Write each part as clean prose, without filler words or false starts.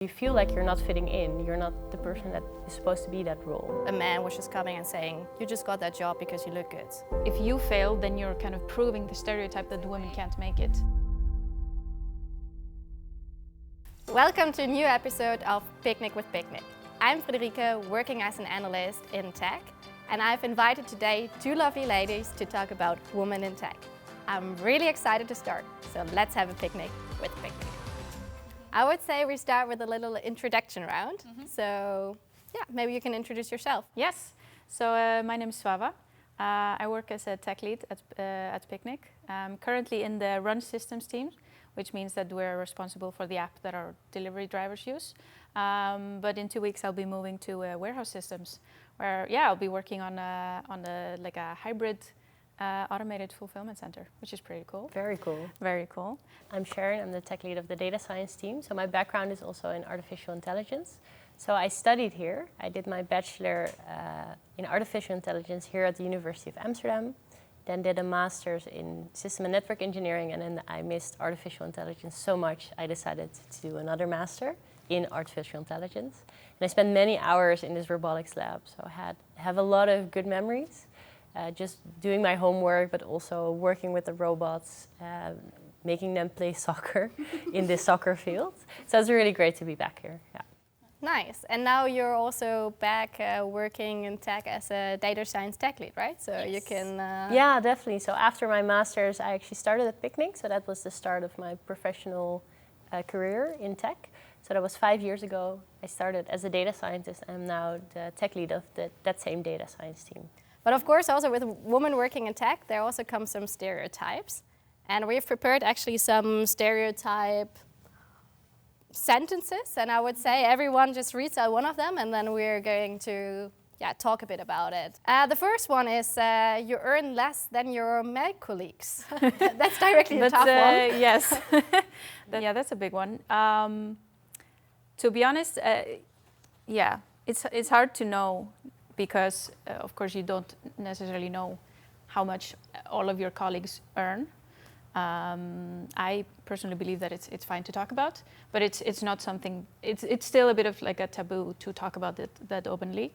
You feel like you're not fitting in, you're not the person that is supposed to be that role. A man was just coming and saying, you just got that job because you look good. If you fail, then you're kind of proving the stereotype that women can't make it. Welcome to a new episode of Picnic with Picnic. I'm Friederike, working as an analyst in tech, and I've invited today two lovely ladies to talk about women in tech. I'm really excited to start, so let's have a picnic with Picnic. I would say we start with a little introduction round. So, yeah, maybe you can introduce yourself. Yes, so my name is Svava. I work as a tech lead at Picnic. I'm currently in the Run Systems team, which means that we're responsible for the app that our delivery drivers use. But in 2 weeks, I'll be moving to Warehouse Systems, where I'll be working on a hybrid automated fulfillment center, which is pretty cool. Very cool. Very cool. I'm Sharon, I'm the tech lead of the data science team. So my background is also in artificial intelligence. So I studied here. I did my bachelor in artificial intelligence here at the University of Amsterdam. Then did a master's in system and network engineering, and then I missed artificial intelligence so much I decided to do another master in artificial intelligence. And I spent many hours in this robotics lab, so I have a lot of good memories. Just doing my homework, but also working with the robots, making them play soccer in this soccer field. So it's really great to be back here. Yeah. Nice. And now you're also back working in tech as a data science tech lead, right? So Yes. you can... Yeah, definitely. So after my master's, I actually started at Picnic. So that was the start of my professional career in tech. So that was 5 years ago. I started as a data scientist, and I'm now the tech lead of that same data science team. But of course, also with women working in tech, there also come some stereotypes. And we've prepared actually some stereotype sentences. And I would say everyone just reads out one of them, and then we're going to talk a bit about it. The first one is you earn less than your male colleagues. That's directly a tough one. Yes. That's a big one. To be honest, it's hard to know, because of course you don't necessarily know how much all of your colleagues earn. I personally believe that it's fine to talk about, but it's not something. It's still a bit of like a taboo to talk about that openly.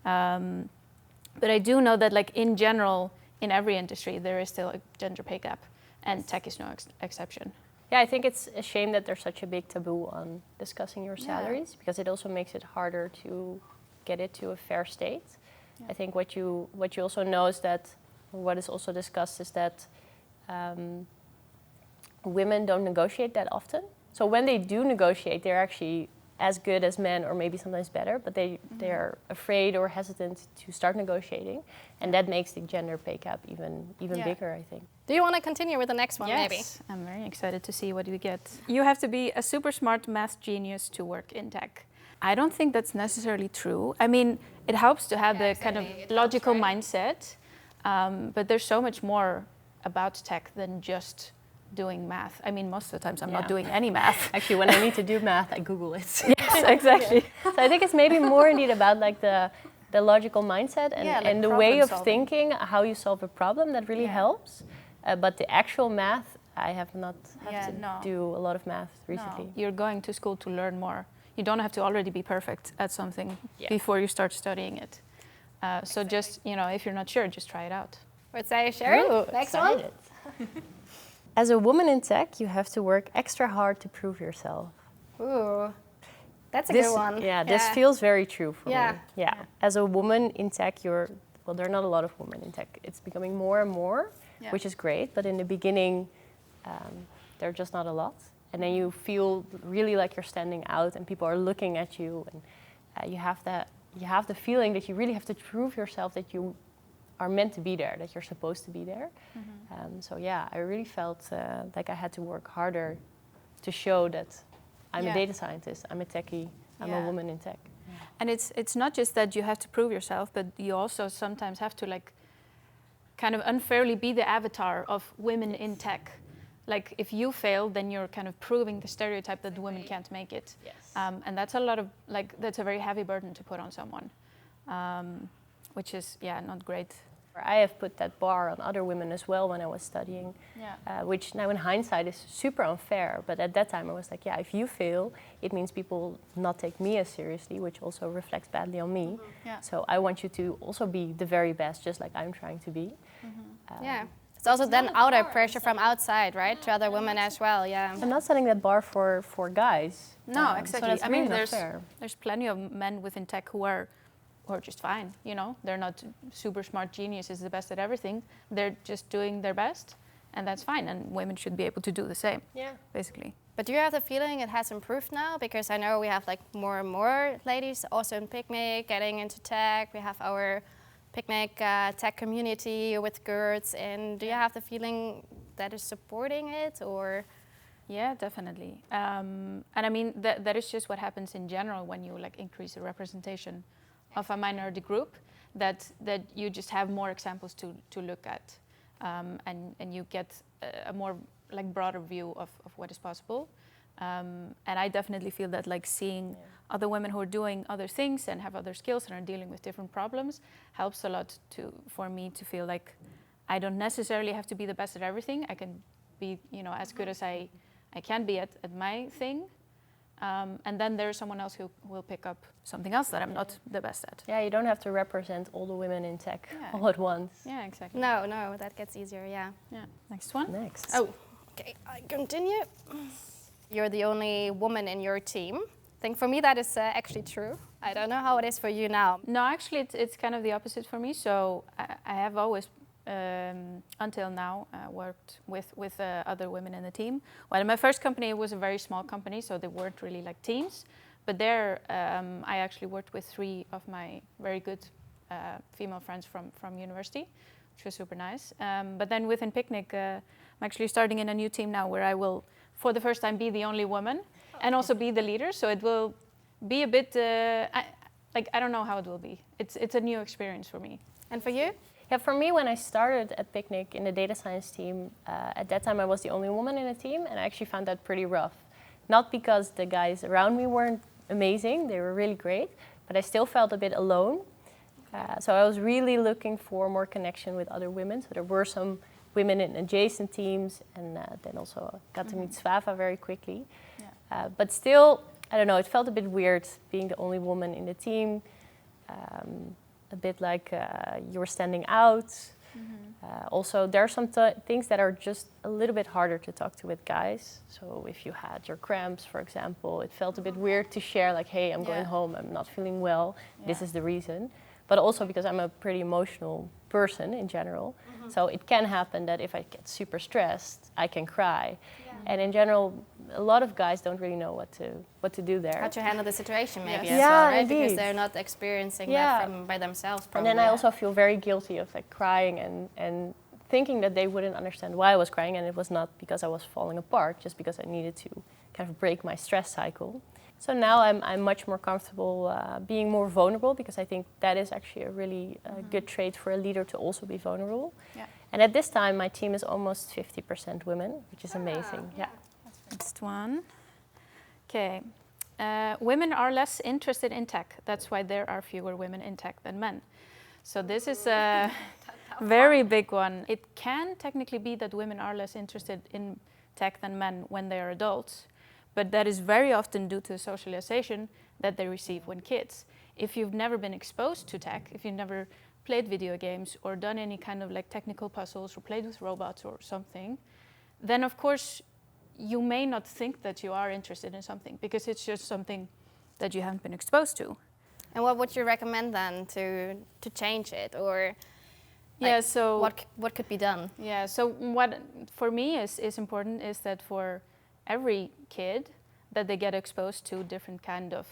But I do know that, like, in general, in every industry there is still a gender pay gap, and tech is no exception. Yeah, I think it's a shame that there's such a big taboo on discussing your salaries, because it also makes it harder to get it to a fair state. Yeah. I think what you also know is that, what is also discussed is that women don't negotiate that often. So when they do negotiate, they're actually as good as men, or maybe sometimes better, but they're afraid or hesitant to start negotiating, and that makes the gender pay gap even bigger, I think. Do you want to continue with the next one, maybe? Yes, I'm very excited to see what we get. You have to be a super smart math genius to work in tech. I don't think that's necessarily true. I mean, it helps to have the kind of logical mindset, but there's so much more about tech than just doing math. I mean, most of the times I'm not doing any math. Actually, when I need to do math, I Google it. Yes, exactly. So I think it's maybe more indeed about like the logical mindset and the way of thinking, how you solve a problem, that really helps. But the actual math, I have not had to do a lot of math recently. No. You're going to school to learn more. You don't have to already be perfect at something before you start studying it. So just, if you're not sure, just try it out. Let's say, Sharon, next one. As a woman in tech, you have to work extra hard to prove yourself. Ooh, that's a good one. Yeah, this feels very true for me. Yeah. As a woman in tech, there are not a lot of women in tech. It's becoming more and more, which is great. But in the beginning, there are just not a lot. And then you feel really like you're standing out, and people are looking at you, and you have the feeling that you really have to prove yourself, that you are meant to be there, that you're supposed to be there. I really felt like I had to work harder to show that I'm a data scientist, I'm a techie, I'm a woman in tech. And it's not just that you have to prove yourself, but you also sometimes have to, like, kind of unfairly be the avatar of women in tech. Like, if you fail, then you're kind of proving the stereotype that women can't make it. Yes. And that's that's a very heavy burden to put on someone, which is, not great. I have put that bar on other women as well when I was studying, which now in hindsight is super unfair. But at that time I was like, yeah, if you fail, it means people not take me as seriously, which also reflects badly on me. So I want you to also be the very best, just like I'm trying to be. It's also then outer pressure from outside, right? To other women as well, I'm not setting that bar for guys. No, exactly. So I mean, fair. there's plenty of men within tech who are just fine, you know. They're not super smart geniuses, the best at everything. They're just doing their best, and that's fine. And women should be able to do the same, basically. But do you have the feeling it has improved now? Because I know we have like more and more ladies also in Picnic getting into tech. We have our Picnic tech community with girls. And do you have the feeling that is supporting it, or? Yeah, definitely. And I mean, that is just what happens in general when you like increase the representation of a minority group, that you just have more examples to look at, and you get a more like broader view of what is possible. And I definitely feel that like seeing other women who are doing other things and have other skills and are dealing with different problems helps a lot for me to feel like I don't necessarily have to be the best at everything. I can be, you know, as good as I can be at my thing. And then there's someone else who will pick up something else that I'm not the best at. Yeah, you don't have to represent all the women in tech all at once. Yeah, exactly. No, that gets easier, Yeah. Next one. Next. Oh, okay, I continue. You're the only woman in your team. I think for me that is actually true. I don't know how it is for you now. No, actually it's kind of the opposite for me. So I have always until now worked with other women in the team. Well, in my first company it was a very small company, so they weren't really like teams. But there I actually worked with 3 of my very good female friends from university, which was super nice. But then within Picnic, I'm actually starting in a new team now where I will, for the first time, be the only woman and also be the leader. So it will be a bit, I don't know how it will be. It's a new experience for me. And for you? Yeah, for me, when I started at Picnic in the data science team, at that time I was the only woman in the team, and I actually found that pretty rough. Not because the guys around me weren't amazing, they were really great, but I still felt a bit alone. So I was really looking for more connection with other women. So there were some women in adjacent teams, and then also got to meet Svava very quickly. But still, I don't know, it felt a bit weird being the only woman in the team. A bit like you were standing out. Also, there are some things that are just a little bit harder to talk to with guys. So if you had your cramps, for example, it felt a bit weird to share like, hey, I'm going home, I'm not feeling well, this is the reason. But also because I'm a pretty emotional person in general. So it can happen that if I get super stressed, I can cry. And in general, a lot of guys don't really know what to do there. How to handle the situation maybe as yeah, well, right? indeed. Because they're not experiencing that by themselves probably. And then I also feel very guilty of like crying and thinking that they wouldn't understand why I was crying, and it was not because I was falling apart, just because I needed to kind of break my stress cycle. So now I'm much more comfortable being more vulnerable, because I think that is actually a really good trait for a leader, to also be vulnerable. And at this time, my team is almost 50% women, which is amazing. Next one. Okay. Women are less interested in tech. That's why there are fewer women in tech than men. So this is a very big one. It can technically be that women are less interested in tech than men when they are adults, but that is very often due to the socialization that they receive when kids. If you've never been exposed to tech, if you've never played video games or done any kind of like technical puzzles or played with robots or something, then of course you may not think that you are interested in something, because it's just something that you haven't been exposed to. And what would you recommend then to change it, or so what could be done? Yeah, so what for me is important is that for every kid that they get exposed to different kind of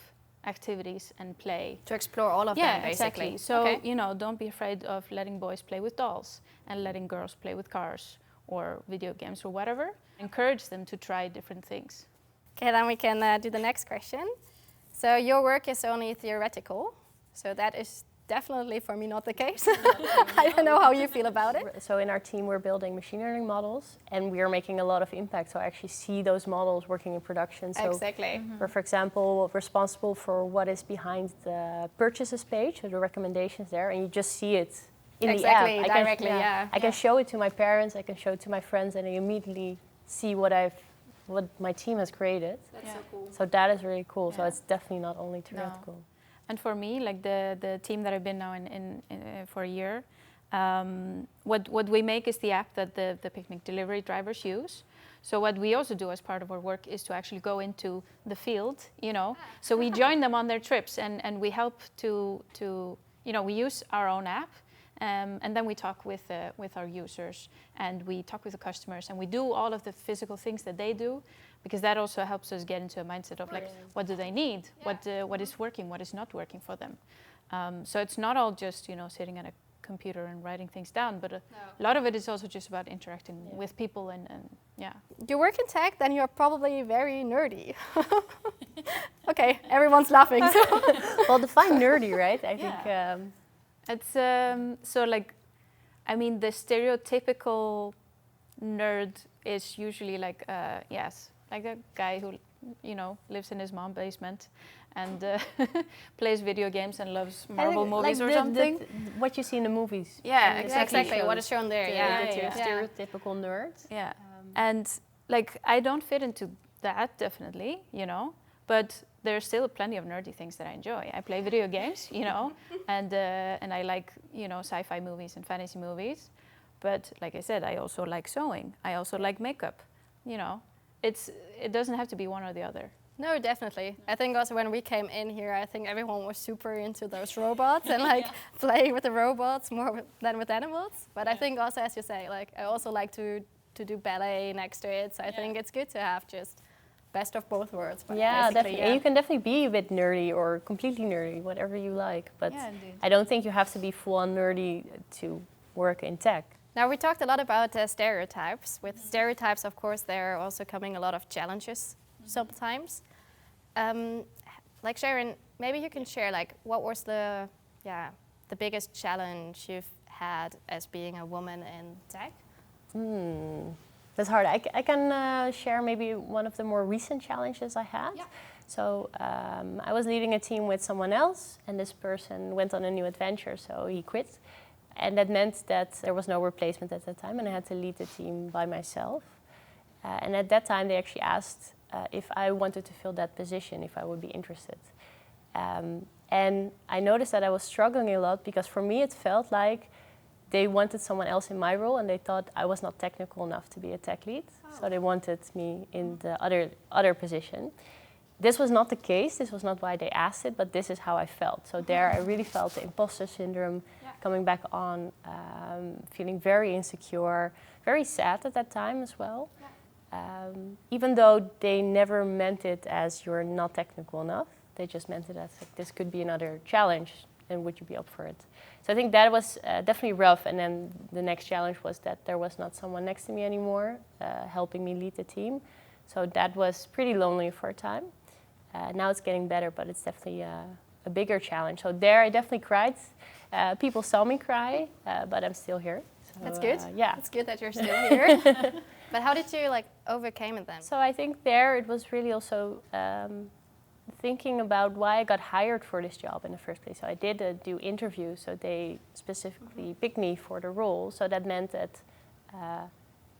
activities and play. To explore all of them, basically. Exactly. So, you know, don't be afraid of letting boys play with dolls and letting girls play with cars or video games or whatever. Encourage them to try different things. Okay, then we can do the next question. So your work is only theoretical. So that is definitely for me not the case. I don't know how you feel about it. So in our team, we're building machine learning models, and we are making a lot of impact. So I actually see those models working in production. So exactly. we're, for example, responsible for what is behind the purchases page, so the recommendations there, and you just see it in exactly, the app. directly, yeah. I can show it to my parents, I can show it to my friends, and they immediately see what my team has created. That's so cool. So that is really cool. So Yeah. it's definitely not only theoretical. And for me, like the team that I've been now in for a year, what we make is the app that the picnic delivery drivers use. So what we also do as part of our work is to actually go into the field, you know. So we join them on their trips and we help to you know, we use our own app. And then we talk with our users, and we talk with the customers, and we do all of the physical things that they do, because that also helps us get into a mindset of like, what do they need, what is working, what is not working for them. So it's not all just, you know, sitting at a computer and writing things down, but a lot of it is also just about interacting with people and yeah. You work in tech, then you're probably very nerdy. Okay, everyone's laughing. So. Well, define nerdy, right? I think. It's so like, I mean, the stereotypical nerd is usually like, yes, like a guy who, you know, lives in his mom's basement and plays video games and loves Marvel movies like or something. What you see in the movies. Yeah, and Exactly, what is shown there. The stereotypical nerd. Yeah, and like I don't fit into that definitely, you know, but there's still plenty of nerdy things that I enjoy. I play video games, you know, and I like, you know, sci-fi movies and fantasy movies. But like I said, I also like sewing. I also like makeup. You know, it doesn't have to be one or the other. No, definitely. I think also when we came in here, I think everyone was super into those robots and like playing with the robots more than with animals. But I think also, as you say, like I also like to do ballet next to it. So I think it's good to have just best of both worlds. But definitely. And you can definitely be a bit nerdy or completely nerdy, whatever you like. But I don't think you have to be full-on nerdy to work in tech. Now, we talked a lot about stereotypes. With stereotypes, of course, there are also coming a lot of challenges sometimes. Like Sharon, maybe you can share like what was the biggest challenge you've had as being a woman in tech? That's hard. I can share maybe one of the more recent challenges I had. Yeah. So I was leading a team with someone else, and this person went on a new adventure, so he quit. And that meant that there was no replacement at that time, and I had to lead the team by myself. And at that time, they actually asked if I wanted to fill that position, if I would be interested. And I noticed that I was struggling a lot, because for me it felt like they wanted someone else in my role, and they thought I was not technical enough to be a tech lead. So they wanted me in the other position. This was not the case, this was not why they asked it, but this is how I felt. So there I really felt the imposter syndrome coming back on, feeling very insecure, very sad at that time as well. Even though they never meant it as you're not technical enough, they just meant it as like, this could be another challenge, and would you be up for it? So I think that was definitely rough, and then the next challenge was that there was not someone next to me anymore helping me lead the team. So that was pretty lonely for a time. Now it's getting better, but it's definitely a bigger challenge. So there I definitely cried. People saw me cry, but I'm still here. So, that's good. Yeah. It's good that you're still here. But how did you like overcome it then? So I think there it was really also thinking about why I got hired for this job in the first place. So I did do interviews, so they specifically picked me for the role. So that meant that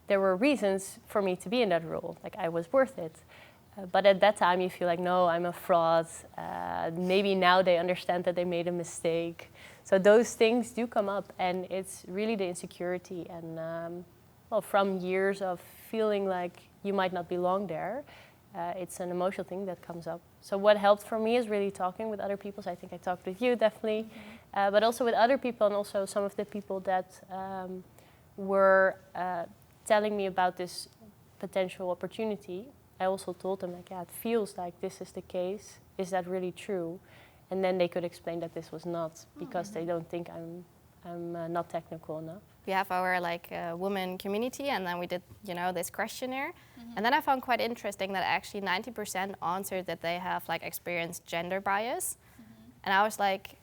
there were reasons for me to be in that role, like I was worth it. But at that time you feel like, no, I'm a fraud. Maybe now they understand that they made a mistake. So those things do come up, and it's really the insecurity and well, from years of feeling like you might not belong there, it's an emotional thing that comes up. So what helped for me is really talking with other people. So I think I talked with you definitely, but also with other people, and also some of the people that were telling me about this potential opportunity. I also told them, like, yeah, it feels like this is the case. Is that really true? And then they could explain that this was not, because they don't think I'm not technical enough. We have our like women community, and then we did, you know, this questionnaire. And then I found quite interesting that actually 90% answered that they have like experienced gender bias. And I was like,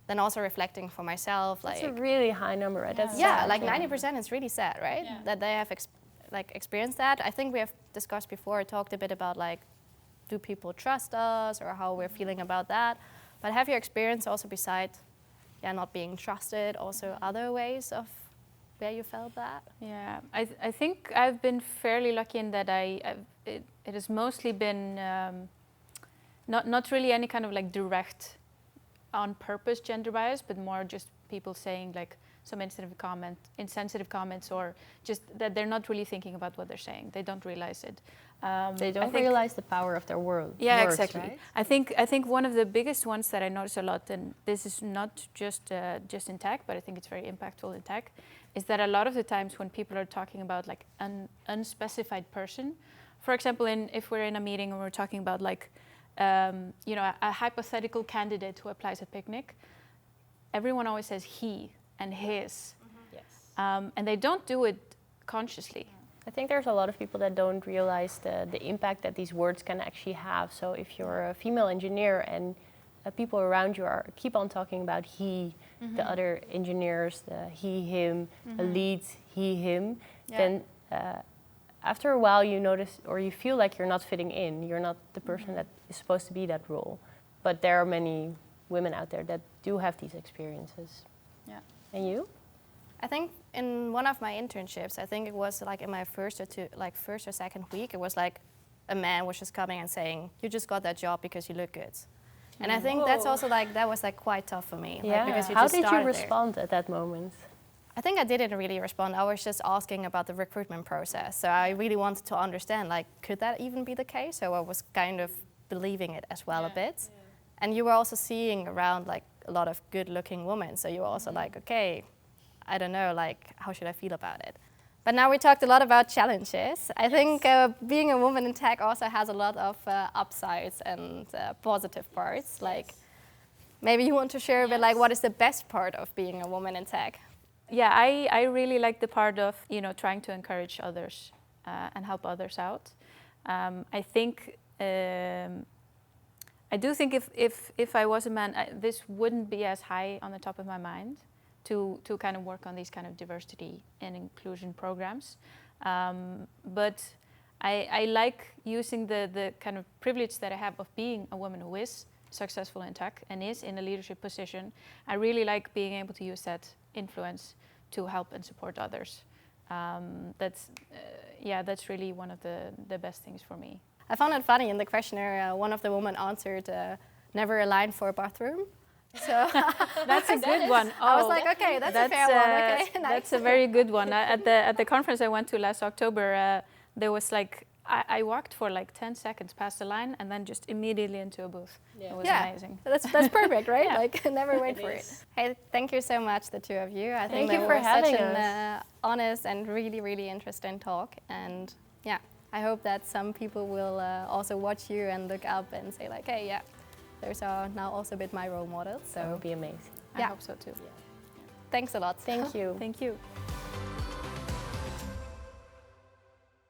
then also reflecting for myself, like that's a really high number, right? That's yeah, sad, like 90% is really sad, right? Yeah. That they have experienced that. I think we have discussed before, talked a bit about like, do people trust us, or how we're feeling about that? But have you experienced also beside not being trusted, also other ways of where you felt that? Yeah, I think I've been fairly lucky in that it has mostly been not really any kind of like direct on purpose gender bias, but more just people saying like some insensitive comments, or just that they're not really thinking about what they're saying. They don't realize it. They don't realize the power of their words. Yeah, words, exactly. Right? I think one of the biggest ones that I notice a lot, and this is not just in tech, but I think it's very impactful in tech, is that a lot of the times when people are talking about like an unspecified person, for example, if we're in a meeting and we're talking about like a hypothetical candidate who applies at Picnic, everyone always says he and his. Yes. And they don't do it consciously. I think there's a lot of people that don't realize the impact that these words can actually have. So if you're a female engineer and people around you keep on talking about he, the other engineers, the he, him, the leads, he, him, then after a while you notice or you feel like you're not fitting in. You're not the person that is supposed to be that role. But there are many women out there that do have these experiences. Yeah. And you? I think in one of my internships, I think it was like in my first or second week, it was like a man was just coming and saying, "You just got that job because you look good." And I think that's also like, that was like quite tough for me. Yeah. Like, because How did you respond at that moment? I think I didn't really respond. I was just asking about the recruitment process. So I really wanted to understand, like, could that even be the case? So I was kind of believing it as well a bit. Yeah. And you were also seeing around like a lot of good-looking women. So you were also like, okay, I don't know, like, how should I feel about it? But now we talked a lot about challenges. I think being a woman in tech also has a lot of upsides and positive parts. Like, maybe you want to share a bit, like, what is the best part of being a woman in tech? Yeah, I really like the part of, trying to encourage others and help others out. I think, I do think if I was a man, this wouldn't be as high on the top of my mind to kind of work on these kind of diversity and inclusion programs. But I like using the kind of privilege that I have of being a woman who is successful in tech and is in a leadership position. I really like being able to use that influence to help and support others. That's really one of the best things for me. I found it funny in the questionnaire, one of the women answered, never a line for a bathroom. So that's a good one. I was like, okay, that's a fair one. Okay, nice. That's a very good one. At the conference I went to last October, there was like, I walked for like 10 seconds past the line and then just immediately into a booth. Yeah. It was amazing. That's perfect, right? Yeah. Like, never wait for it. Hey, thank you so much, the two of you. I think thank you for having us. Such an honest and really, really interesting talk. And yeah, I hope that some people will also watch you and look up and say like, hey, yeah, those are now also a bit my role models. So that would be amazing. I hope so too. Yeah. Thanks a lot. Thank you. Thank you.